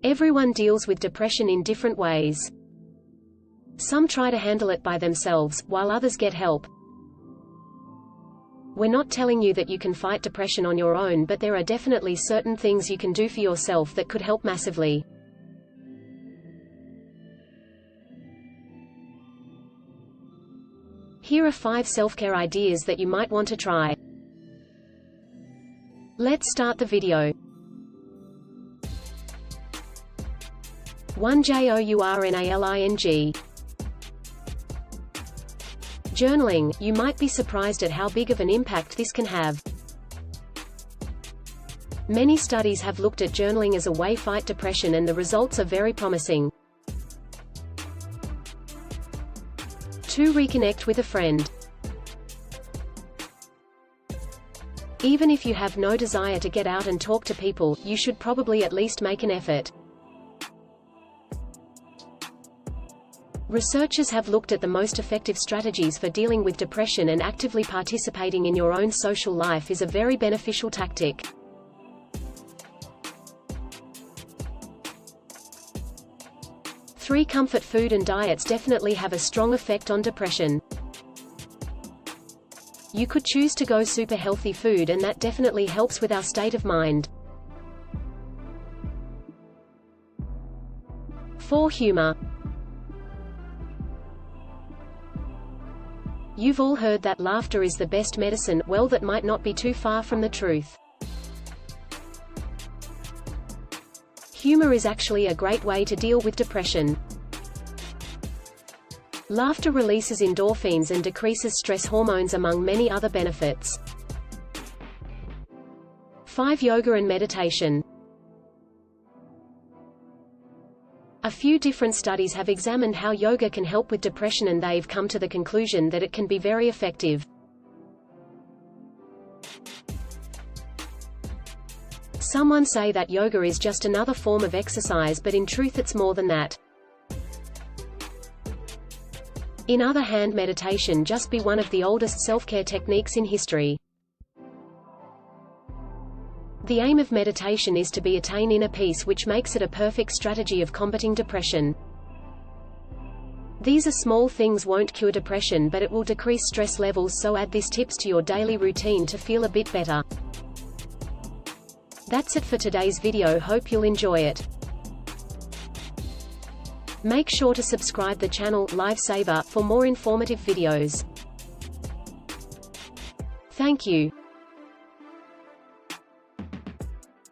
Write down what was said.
Everyone deals with depression in different ways. Some try to handle it by themselves, while others get help. We're not telling you that you can fight depression on your own, but there are definitely certain things you can do for yourself that could help massively. Here are 5 self-care ideas that you might want to try. Let's start the video. 1. Journaling. Journaling. You might be surprised at how big of an impact this can have. Many studies have looked at journaling as a way to fight depression, and the results are very promising. 2. Reconnect with a friend. Even if you have no desire to get out and talk to people, you should probably at least make an effort. Researchers have looked at the most effective strategies for dealing with depression, and actively participating in your own social life is a very beneficial tactic. 3. Comfort food and diets definitely have a strong effect on depression. You could choose to go super healthy food, and that definitely helps with our state of mind. 4. Humor. You've all heard that laughter is the best medicine. Well, that might not be too far from the truth. Humor is actually a great way to deal with depression. Laughter releases endorphins and decreases stress hormones, among many other benefits. 5. Yoga and meditation. A few different studies have examined how yoga can help with depression, and they've come to the conclusion that it can be very effective. Someone say that yoga is just another form of exercise, but in truth it's more than that. In other hand, meditation just be one of the oldest self-care techniques in history. The aim of meditation is to attain inner peace, which makes it a perfect strategy of combating depression. These are small things, won't cure depression, but it will decrease stress levels, so add these tips to your daily routine to feel a bit better. That's it for today's video. Hope you'll enjoy it. Make sure to subscribe the channel Lifesaver for more informative videos. Thank you.